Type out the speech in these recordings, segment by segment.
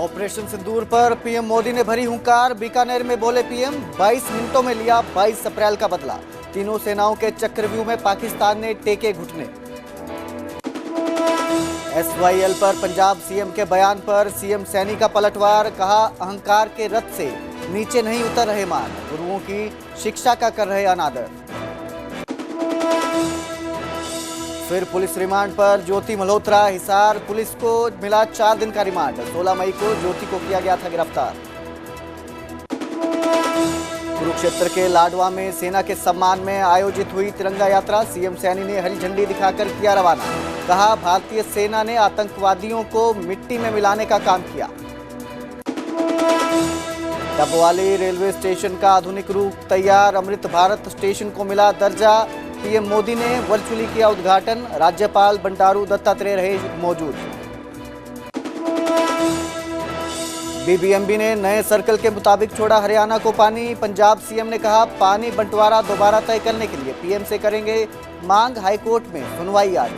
Operation सिंदूर पर PM Modi ने भरी हुंकार। बीकानेर में बोले पीएम, 22 मिनटों में लिया 22 अप्रैल का बदला। तीनों सेनाओं के चक्रव्यूह में पाकिस्तान ने टेके घुटने। SYL पर पंजाब सीएम के बयान पर सीएम सैनी का पलटवार। कहा, अहंकार के रथ से नीचे नहीं उतर रहे मान, गुरुओं की शिक्षा का कर रहे अनादर। फिर पुलिस रिमांड पर ज्योति मल्होत्रा। हिसार पुलिस को मिला 4 दिन का रिमांड। 16 मई को ज्योति को किया गया था गिरफ्तार। कुरुक्षेत्र के लाडवा में सेना के सम्मान में आयोजित हुई तिरंगा यात्रा। सीएम सैनी ने हरी झंडी दिखाकर किया रवाना। कहा, भारतीय सेना ने आतंकवादियों को मिट्टी में मिलाने का काम किया। डबवाली रेलवे स्टेशन का आधुनिक रूप तैयार। अमृत भारत स्टेशन को मिला दर्जा। पीएम मोदी ने वर्चुअली किया उद्घाटन। राज्यपाल बंडारू दत्तात्रेय रहे मौजूद। बीबीएमबी ने नए सर्कल के मुताबिक छोड़ा हरियाणा को पानी। पंजाब सीएम ने कहा, पानी बंटवारा दोबारा तय करने के लिए पीएम से करेंगे मांग। हाईकोर्ट में सुनवाई आज।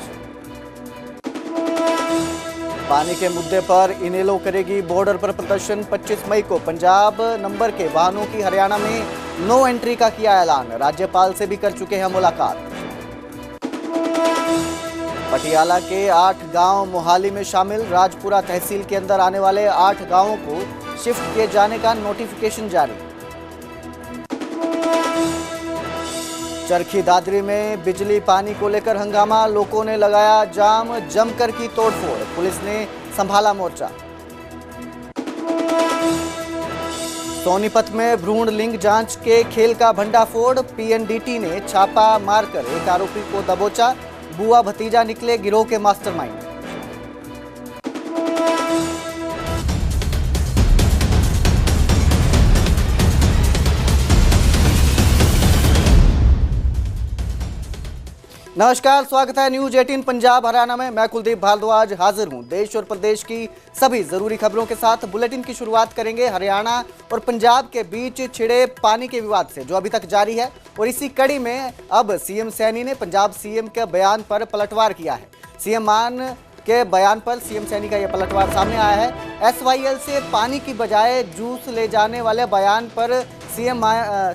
पानी के मुद्दे पर इनेलो करेगी बॉर्डर पर प्रदर्शन। 25 मई को पंजाब नंबर के वाहनों की हरियाणा में नो एंट्री का किया ऐलान। राज्यपाल से भी कर चुके हैं मुलाकात। पटियाला के 8 गांव मोहाली में शामिल। राजपुरा तहसील के अंदर आने वाले 8 गांवों को शिफ्ट किए जाने का नोटिफिकेशन जारी। चरखी दादरी में बिजली पानी को लेकर हंगामा। लोगों ने लगाया जाम, जमकर की तोड़फोड़। पुलिस ने संभाला मोर्चा। सोनीपत में भ्रूण लिंग जांच के खेल का भंडाफोड़। पीएनडीटी ने छापा मारकर एक आरोपी को दबोचा। बुआ भतीजा निकले गिरोह के मास्टरमाइंड। नमस्कार, स्वागत है न्यूज 18 पंजाब हरियाणा में। मैं कुलदीप भारद्वाज हाजिर हूं देश और प्रदेश की सभी जरूरी खबरों के साथ। बुलेटिन की शुरुआत करेंगे हरियाणा और पंजाब के बीच छिड़े पानी के विवाद से, जो अभी तक जारी है। और इसी कड़ी में अब सीएम सैनी ने पंजाब सीएम के बयान पर पलटवार किया है। सीएम मान के बयान पर सीएम सैनी का यह पलटवार सामने आया है। SYL से पानी की बजाय जूस ले जाने वाले बयान पर सीएम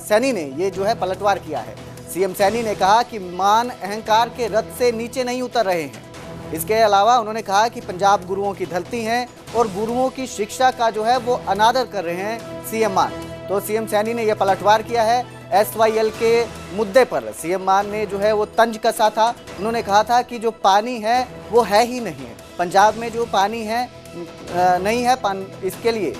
सैनी ने ये जो है पलटवार किया है। सीएम सैनी ने कहा कि मान अहंकार के रथ से नीचे नहीं उतर रहे हैं। इसके अलावा उन्होंने कहा कि पंजाब गुरुओं की धरती हैं और गुरुओं की शिक्षा का जो है वो अनादर कर रहे हैं सीएम मान। तो सीएम सैनी ने यह पलटवार किया है। SYL के मुद्दे पर सीएम मान ने जो है वो तंज कसा था। उन्होंने कहा था कि जो पानी है वो है ही नहीं है, पंजाब में जो पानी है नहीं है, इसके लिए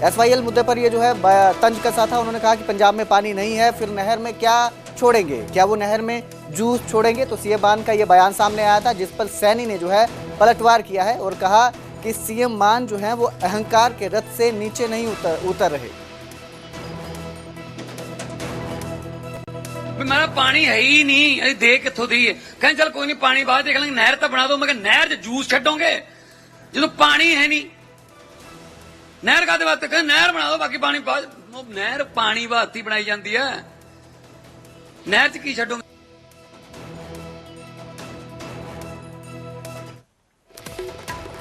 SYL मुद्दे पर ये जो है तंज कसा था। उन्होंने कहा कि पंजाब में पानी नहीं है, फिर नहर में क्या छोड़ेंगे, क्या वो नहर में जूस छोड़ेंगे। तो सीएम मान का ये बयान सामने आया था, जिस पर सैनी ने जो है पलटवार किया है और कहा कि सीएम मान जो है वो अहंकार के रथ से नीचे नहीं उतर रहे। मेरा पानी है ही नहीं, अरे देख कितों दी है। कहें चल कोई नहीं, पानी बाद देख लेंगे, नहर तो बना दो। मैं नहर च जूस छड्डोगे जो पानी है नहीं। नहर का वास्ते कहें नहर बना दो, बाकी पानी बाद। नहर पानी वास्ते बनाई जाती है, नहर च की छड्डोगे।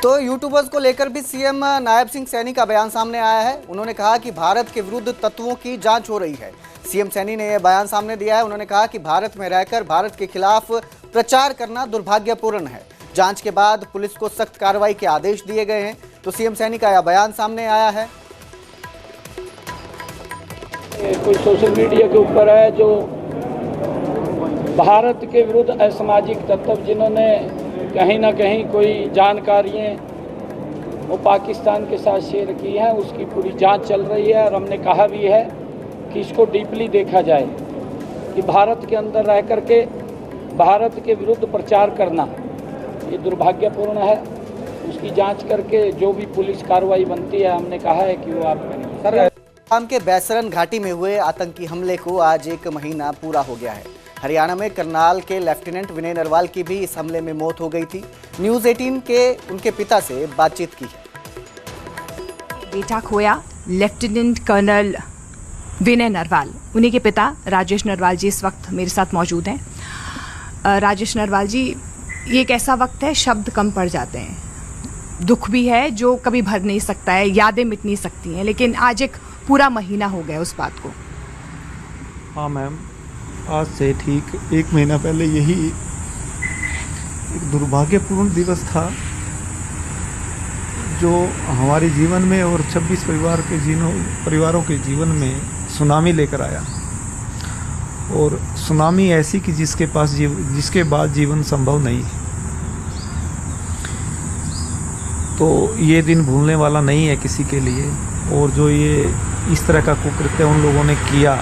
तो यूट्यूबर्स को लेकर भी सीएम नायब सिंह सैनी का बयान सामने आया है। उन्होंने कहा कि भारत के विरुद्ध तत्वों की जांच हो रही है। सीएम सैनी ने यह बयान सामने दिया है। उन्होंने कहा कि भारत में रहकर भारत के खिलाफ प्रचार करना दुर्भाग्यपूर्ण है। जांच के बाद पुलिस को सख्त कार्रवाई के आदेश दिए गए हैं। तो सीएम सैनी का यह बयान सामने आया है। कोई सोशल मीडिया के ऊपर है जो भारत के विरुद्ध असामाजिक तत्व, जिन्होंने कहीं ना कहीं कोई जानकारियाँ वो पाकिस्तान के साथ शेयर की हैं, उसकी पूरी जांच चल रही है। और हमने कहा भी है कि इसको डीपली देखा जाए कि भारत के अंदर रह करके भारत के विरुद्ध प्रचार करना ये दुर्भाग्यपूर्ण है। उसकी जांच करके जो भी पुलिस कार्रवाई बनती है, हमने कहा है कि वो आप करें। आसाम के बैसरन घाटी में हुए आतंकी हमले को आज 1 महीना पूरा हो गया है। हरियाणा में करनाल के लेफ्टिनेंट विनय नरवाल की भी इस हमले में मौत हो गई थी। न्यूज 18 के उनके पिता से बातचीत की है। बेटा खोया लेफ्टिनेंट कर्नल विनय नरवाल, उन्हीं के पिता राजेश नरवाल जी इस वक्त मेरे साथ मौजूद हैं। राजेश नरवाल जी, ये एक ऐसा वक्त है शब्द कम पड़ जाते हैं। दुख भी है जो कभी भर नहीं सकता है, यादें मिट नहीं सकती हैं, लेकिन आज एक पूरा महीना हो गया उस बात को। हाँ मैम, आज से ठीक 1 महीना पहले यही एक दुर्भाग्यपूर्ण दिवस था जो हमारे जीवन में और 26 परिवारों के जीवन में सुनामी लेकर आया। और सुनामी ऐसी कि जिसके बाद जीवन संभव नहीं। तो ये दिन भूलने वाला नहीं है किसी के लिए। और जो ये इस तरह का कुकृत्य उन लोगों ने किया,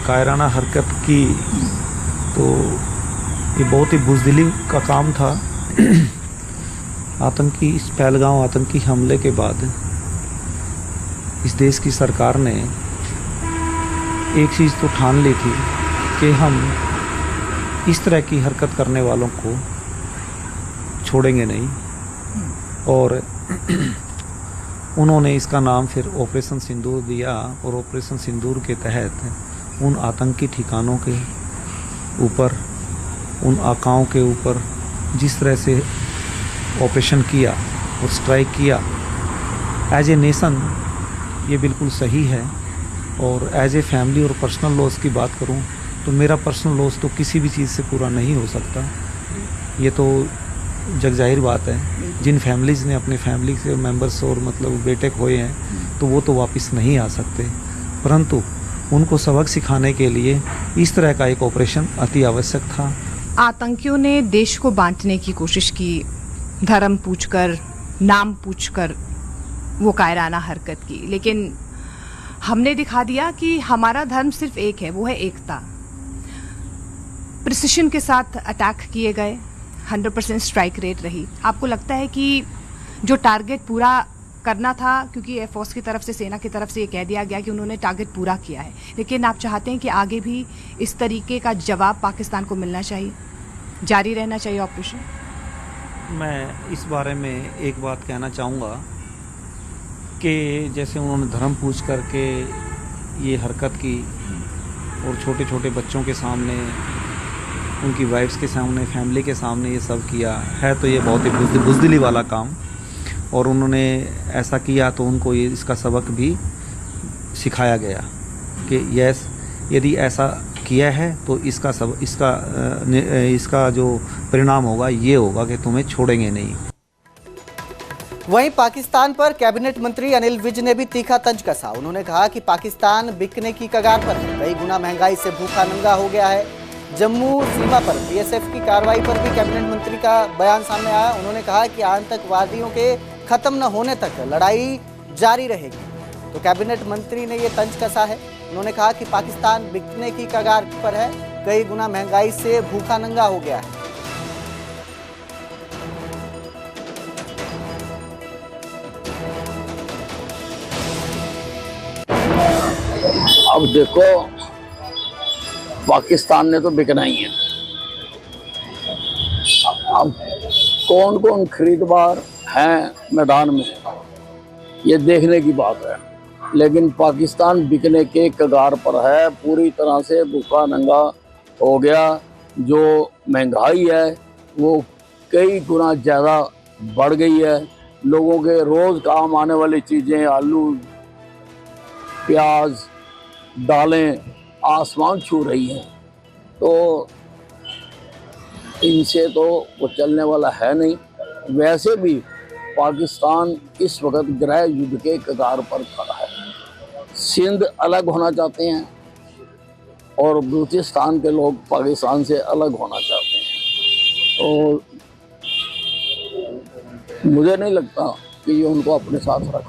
कायराना हरकत की, तो ये बहुत ही बुज़दिली का काम था। इस पहलगाम आतंकी हमले के बाद इस देश की सरकार ने एक चीज़ तो ठान ली थी कि हम इस तरह की हरकत करने वालों को छोड़ेंगे नहीं। और उन्होंने इसका नाम फिर ऑपरेशन सिंदूर दिया। और ऑपरेशन सिंदूर के तहत उन आतंकी ठिकानों के ऊपर, उन आकाओं के ऊपर जिस तरह से ऑपरेशन किया और स्ट्राइक किया, एज ए नेशन ये बिल्कुल सही है। और एज ए फैमिली और पर्सनल लॉस की बात करूं तो मेरा पर्सनल लॉस तो किसी भी चीज़ से पूरा नहीं हो सकता। ये तो जग जाहिर बात है। जिन फैमिलीज़ ने अपने फैमिली के मेंबर्स और मतलब बेटे खोए हैं तो वो तो वापस नहीं आ सकते, परंतु उनको सबक सिखाने के लिए इस तरह का एक ऑपरेशन अति आवश्यक था। आतंकियों ने देश को बांटने की कोशिश की, धर्म पूछकर, नाम पूछकर वो कायराना हरकत की, लेकिन हमने दिखा दिया कि हमारा धर्म सिर्फ एक है, वो है एकता। प्रिसिशन के साथ अटैक किए गए, 100% स्ट्राइक रेट रही। आपको लगता है कि जो टारगेट पूरा करना था, क्योंकि एयरफोर्स की तरफ से, सेना की तरफ से ये कह दिया गया कि उन्होंने टारगेट पूरा किया है, लेकिन आप चाहते हैं कि आगे भी इस तरीके का जवाब पाकिस्तान को मिलना चाहिए, जारी रहना चाहिए ऑपरेशन? मैं इस बारे में एक बात कहना चाहूँगा कि जैसे उन्होंने धर्म पूछ करके ये हरकत की और छोटे छोटे बच्चों के सामने, उनकी वाइफ्स के सामने, फैमिली के सामने ये सब किया है, तो ये बहुत ही बुज़दिली वाला काम। और उन्होंने ऐसा किया तो उनको ये इसका सबक भी सिखाया गया कि यस, यदि ऐसा किया है तो इसका जो परिणाम होगा ये होगा कि तुम्हें छोड़ेंगे नहीं। वहीं पाकिस्तान पर कैबिनेट मंत्री अनिल विज ने भी तीखा तंज कसा। उन्होंने कहा कि पाकिस्तान बिकने की कगार पर है, कई गुना महंगाई से भूखा नंगा हो गया है। जम्मू सीमा पर बीएसएफ की कार्रवाई पर भी कैबिनेट मंत्री का बयान सामने आया। उन्होंने कहा कि आतंकवादियों के खत्म न होने तक लड़ाई जारी रहेगी। तो कैबिनेट मंत्री ने ये तंज कसा है। उन्होंने कहा कि पाकिस्तान बिकने की कगार पर है, कई गुना महंगाई से भूखा नंगा हो गया है। अब देखो, पाकिस्तान ने तो बिकना ही है। अब कौन कौन खरीददार हैं मैदान में, ये देखने की बात है। लेकिन पाकिस्तान बिकने के कगार पर है, पूरी तरह से भूखा नंगा हो गया। जो महंगाई है वो कई गुना ज़्यादा बढ़ गई है। लोगों के रोज़ काम आने वाली चीज़ें, आलू, प्याज, दालें आसमान छू रही हैं। तो इनसे तो वो चलने वाला है नहीं। वैसे भी पाकिस्तान इस वक्त गृह युद्ध के कगार पर खड़ा है। सिंध अलग होना चाहते हैं और बलूचिस्तान के लोग पाकिस्तान से अलग होना चाहते हैं। तो मुझे नहीं लगता कि ये उनको अपने साथ रख